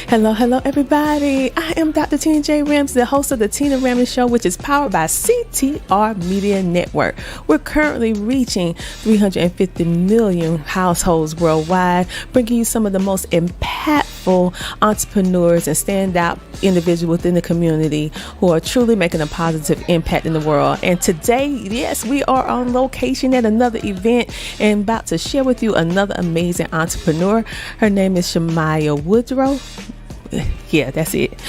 Hello, everybody. I am Dr. Tina J Ramsay, the host of the Tina Ramsay Show, which is powered by CTR Media Network. We're currently reaching 350 million households worldwide, bringing you some of the most impactful entrepreneurs and standout individuals within the community who are truly making a positive impact in the world. And today, yes, we are on location at another event and about to share with you another amazing entrepreneur. Her name is Shamiya Woodard. Yeah, that's it.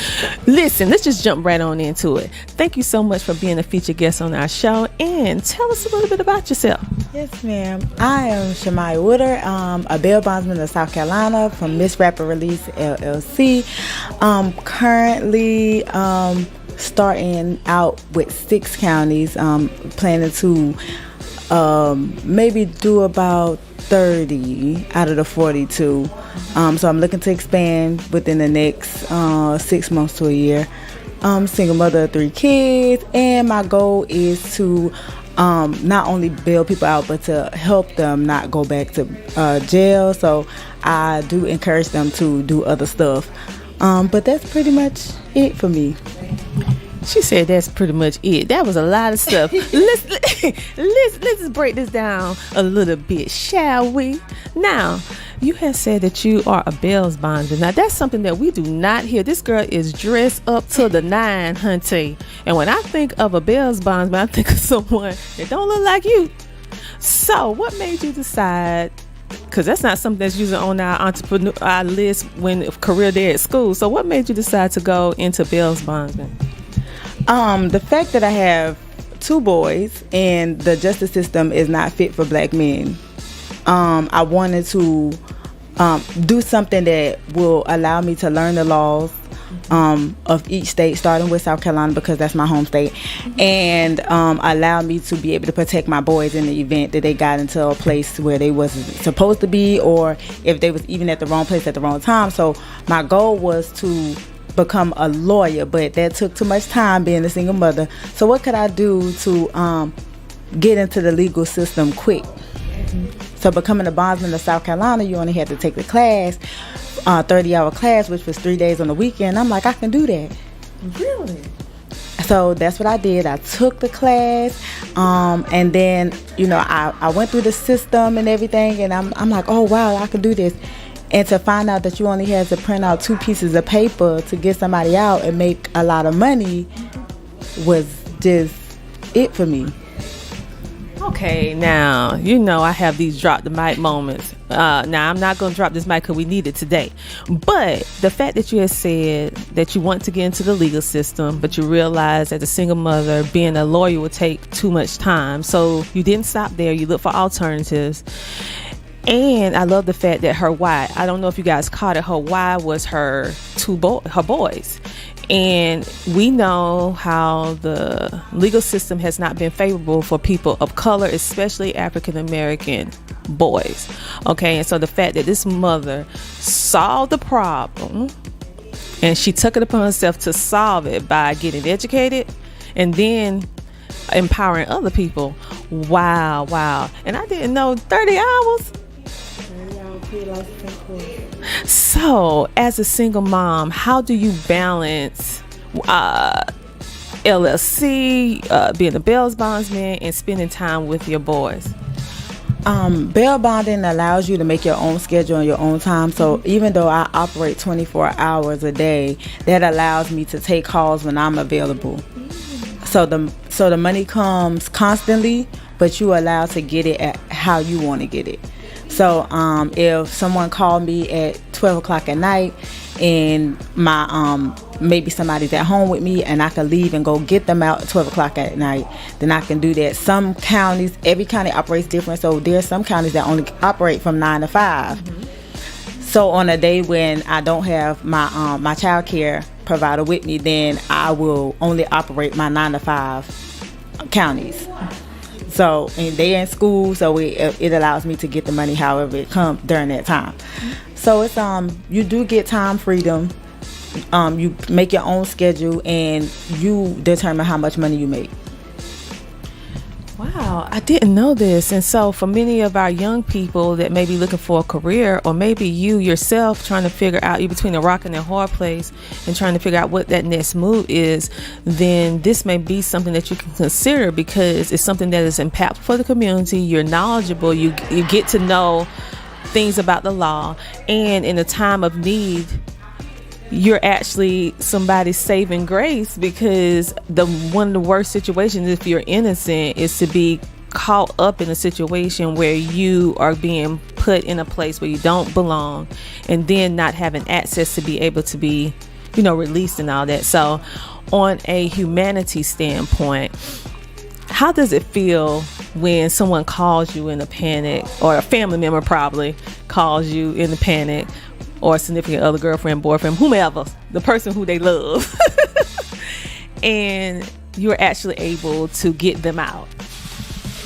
Listen, let's just jump right on into it. Thank you so much for being a featured guest on our show, and tell us a little bit about yourself. Yes, ma'am. I am Shamiya Woodard, a bail bondsman of South Carolina from Miss Rapid Release LLC. Currently starting out with 6 counties, planning to maybe do about 30 out of the 42. So I'm looking to expand within the next 6 months to a year. Single mother of 3 kids, and my goal is to not only bail people out, but to help them not go back to jail. So I do encourage them to do other stuff. But that's pretty much it for me. She said that's pretty much it. That was a lot of stuff. Let's break this down a little bit, shall we? Now, you have said that you are a bail bondsman. Now, that's something that we do not hear. This girl is dressed up to the 9, hunty. And when I think of a bail bondsman, I think of someone that don't look like you. So, what made you decide? Because that's not something that's usually on our list when career day at school. So, what made you decide to go into bail bondsman? The fact that I have 2 boys and the justice system is not fit for black men. I wanted to do something that will allow me to learn the laws of each state, starting with South Carolina because that's my home state, and allow me to be able to protect my boys in the event that they got into a place where they wasn't supposed to be, or if they was even at the wrong place at the wrong time. So my goal was to become a lawyer, but that took too much time being a single mother. So what could I do to get into the legal system quick? So becoming a bondsman of South Carolina, you only had to take the class, 30-hour class, which was 3 days on the weekend. I'm like, I can do that. Really? So that's what I did. I took the class, and then, I went through the system and everything, and I'm like, oh, wow, I can do this. And to find out that you only had to print out 2 pieces of paper to get somebody out and make a lot of money was just it for me. Okay, now, I have these drop the mic moments. Now, I'm not going to drop this mic because we need it today. But the fact that you had said that you want to get into the legal system, but you realized as a single mother, being a lawyer would take too much time. So you didn't stop there. You looked for alternatives. And I love the fact that her why, I don't know if you guys caught it, her why was her boys. And we know how the legal system has not been favorable for people of color, especially African American boys. Okay, and so the fact that this mother solved the problem and she took it upon herself to solve it by getting educated and then empowering other people. Wow. And I didn't know 30 hours. So, as a single mom, how do you balance LLC, being a bail bondsman, and spending time with your boys? Bail bonding allows you to make your own schedule and your own time. So even though I operate 24 hours a day, that allows me to take calls when I'm available. So the money comes constantly, but you allowed to get it at how you want to get it. So if someone called me at 12 o'clock at night and my maybe somebody's at home with me and I can leave and go get them out at 12 o'clock at night, then I can do that. Some counties, every county operates different. So there's some counties that only operate from 9 to 5. Mm-hmm. So on a day when I don't have my child care provider with me, then I will only operate my 9 to 5 counties. So, and they're in school, so it allows me to get the money however it comes during that time. So it's you do get time freedom. You make your own schedule and you determine how much money you make. Wow, I didn't know this. And so for many of our young people that may be looking for a career, or maybe you yourself trying to figure out, you between a rock and a hard place and trying to figure out what that next move is, then this may be something that you can consider, because it's something that is impactful for the community. You're knowledgeable. You get to know things about the law, and in a time of need, you're actually somebody's saving grace, because one of the worst situations, if you're innocent, is to be caught up in a situation where you are being put in a place where you don't belong, and then not having access to be able to be, released and all that. So on a humanity standpoint, how does it feel when someone calls you in a panic, or a family member probably calls you in a panic, or a significant other, girlfriend, boyfriend, whomever, the person who they love, and you're actually able to get them out?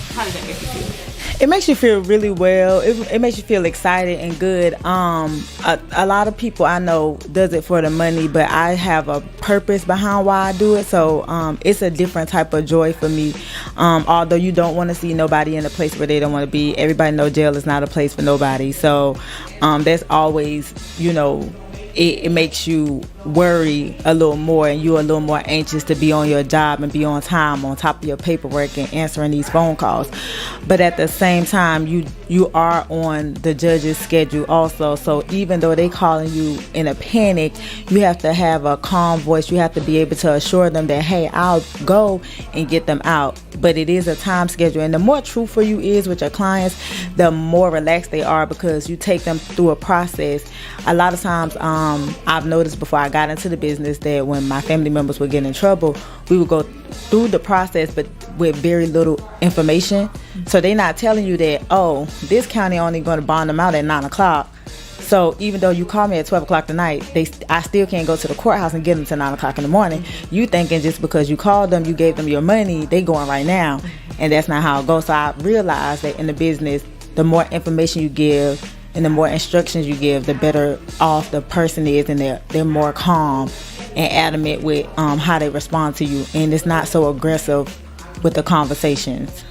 How does that make you feel? It makes you feel really well. It makes you feel excited and good. A lot of people I know does it for the money, but I have a purpose behind why I do it. So it's a different type of joy for me. Although you don't want to see nobody in a place where they don't want to be. Everybody knows jail is not a place for nobody. So there's always, it makes you worry a little more, and you're a little more anxious to be on your job and be on time, on top of your paperwork and answering these phone calls. But at the same time, you are on the judge's schedule also. So even though they calling you in a panic, you have to have a calm voice. You have to be able to assure them that, hey, I'll go and get them out. But it is a time schedule, and the more truthful you is with your clients, the more relaxed they are, because you take them through a process. A lot of times, I've noticed before I got into the business that when my family members would get in trouble, we would go through the process, but with very little information. So they're not telling you that, oh, this county only going to bond them out at 9 o'clock. So even though you call me at 12 o'clock tonight, I still can't go to the courthouse and get them to 9 o'clock in the morning. You thinking just because you called them, you gave them your money, they going right now. And that's not how it goes. So I realized that in the business, the more information you give and the more instructions you give, the better off the person is, and they're more calm and adamant with how they respond to you, and it's not so aggressive with the conversations.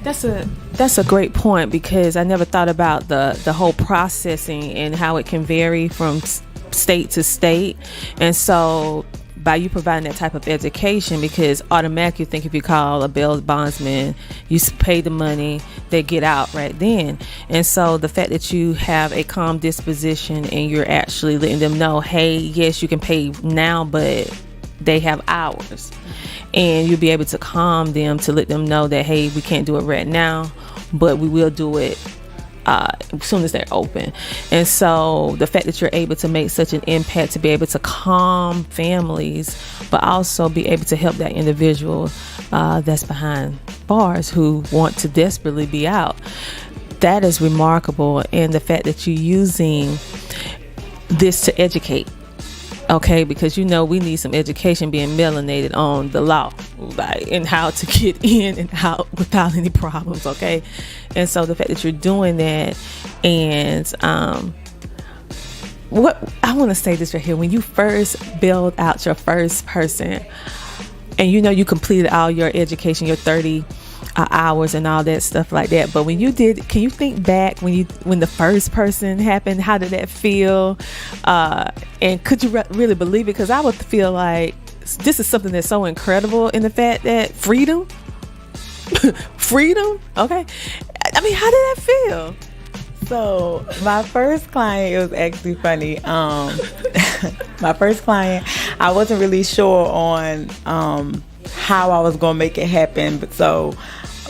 That's a great point, because I never thought about the whole processing and how it can vary from state to state. And so by you providing that type of education, because automatically you think if you call a bail bondsman, you pay the money, they get out right then. And so the fact that you have a calm disposition and you're actually letting them know, hey, yes, you can pay now, but they have hours, and you'll be able to calm them to let them know that, hey, we can't do it right now, but we will do it as soon as they're open. And so the fact that you're able to make such an impact, to be able to calm families, but also be able to help that individual that's behind bars who want to desperately be out, that is remarkable. And the fact that you're using this to educate, okay, because we need some education being melanated on the law, right, and how to get in and out without any problems, okay? And so the fact that you're doing that, and what I want to say this right here, when you first build out your first person, and you completed all your education, your 30 hours and all that stuff like that, but when you did, can you think back when the first person happened, how did that feel, and could you really believe it? Because I would feel like this is something that's so incredible, in the fact that freedom, okay, I mean, how did that feel? So my first client, it was actually funny. My first client, I wasn't really sure on how I was gonna make it happen, but so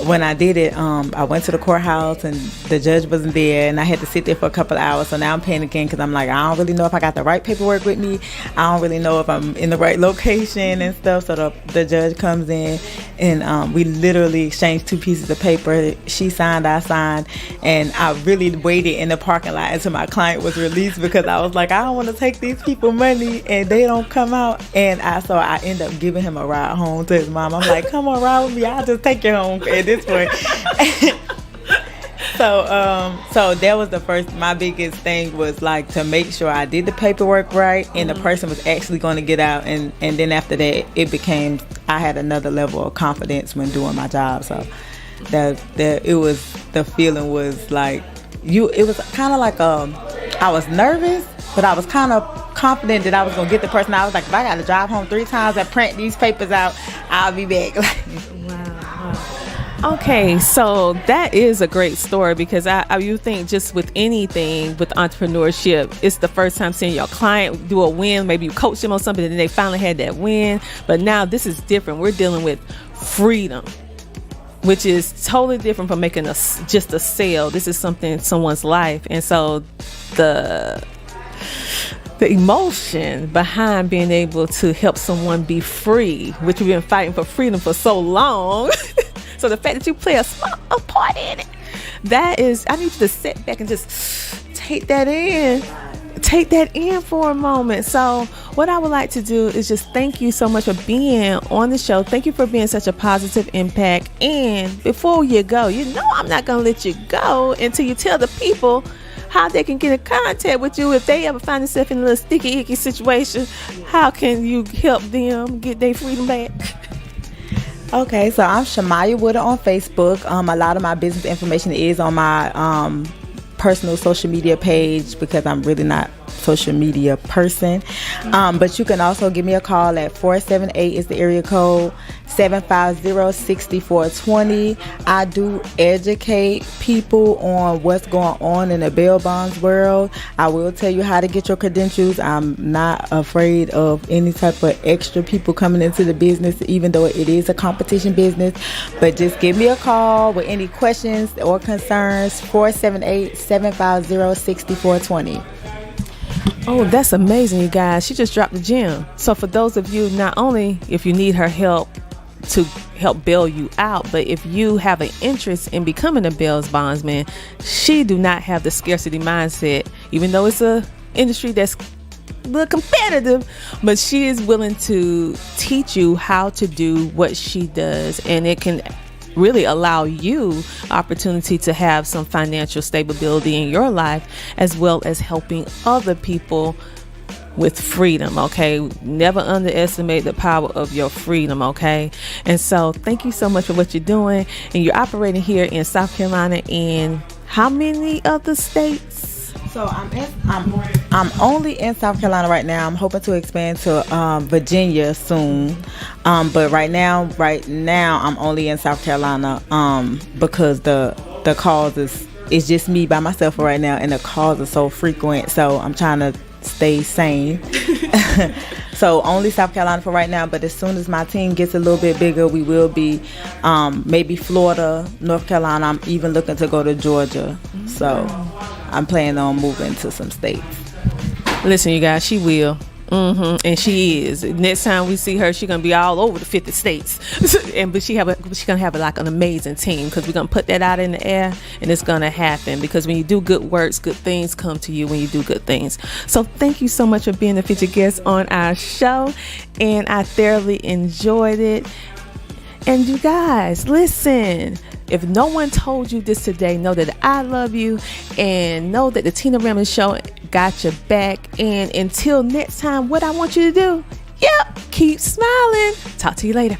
when I did it, I went to the courthouse and the judge wasn't there, and I had to sit there for a couple of hours. So now I'm panicking, because I'm like, I don't really know if I got the right paperwork with me. I don't really know if I'm in the right location and stuff. So the judge comes in, and we literally exchanged 2 pieces of paper. She signed, I signed, and I really waited in the parking lot until my client was released, because I was like, I don't want to take these people money and they don't come out. And so I end up giving him a ride home to his mom. I'm like, come on, ride with me, I'll just take you home at this point. So that was my biggest thing was like to make sure I did the paperwork right and the person was actually going to get out, and then after that I had another level of confidence when doing my job. So the feeling was like it was kind of like I was nervous, but I was kind of confident that I was going to get the person. I was like, if I got to drive home 3 times and print these papers out, I'll be back. Wow. Okay, so that is a great story, because you think just with anything with entrepreneurship, it's the first time seeing your client do a win. Maybe you coach them on something and they finally had that win. But now this is different. We're dealing with freedom, which is totally different from making just a sale. This is something in someone's life. And so the emotion behind being able to help someone be free, which we've been fighting for freedom for so long. So the fact that you play a small part in it, I need you to sit back and just take that in for a moment. So what I would like to do is just thank you so much for being on the show. Thank you for being such a positive impact. And before you go, I'm not going to let you go until you tell the people how they can get in contact with you if they ever find themselves in a little sticky, icky situation. How can you help them get their freedom back? Okay, so I'm Shamiya Woodard on Facebook. A lot of my business information is on my personal social media page, because I'm really not social media person. But you can also give me a call at 478 is the area code, 750-6420. I do educate people on what's going on in the bail bonds world. I will tell you how to get your credentials. I'm not afraid of any type of extra people coming into the business, even though it is a competition business. But just give me a call with any questions or concerns, 478-750-6420. Oh, that's amazing, you guys. She just dropped the gem. So for those of you, not only if you need her help to help bail you out, but if you have an interest in becoming a bail bondsman, she do not have the scarcity mindset, even though it's a industry that's a little competitive, but she is willing to teach you how to do what she does, and it can really allow you opportunity to have some financial stability in your life, as well as helping other people with freedom. Okay, never underestimate the power of your freedom. Okay, and so thank you so much for what you're doing, and you're operating here in South Carolina. In how many other states? So I'm only in South Carolina right now. I'm hoping to expand to Virginia soon, but right now I'm only in South Carolina because the calls is just me by myself right now, and the calls are so frequent. So I'm trying to stay sane. So only South Carolina for right now, but as soon as my team gets a little bit bigger, we will be maybe Florida, North Carolina. I'm even looking to go to Georgia. So I'm planning on moving to some states. Listen, you guys, she will. And she is. Next time we see her, she's gonna be all over the 50 states. But she's gonna have like an amazing team, because we're gonna put that out in the air, and it's gonna happen. Because when you do good works, good things come to you when you do good things. So thank you so much for being a featured guest on our show, and I thoroughly enjoyed it. And you guys, listen, if no one told you this today, know that I love you, and know that the Tina Ramsay Show got your back. And until next time, what I want you to do, keep smiling. Talk to you later.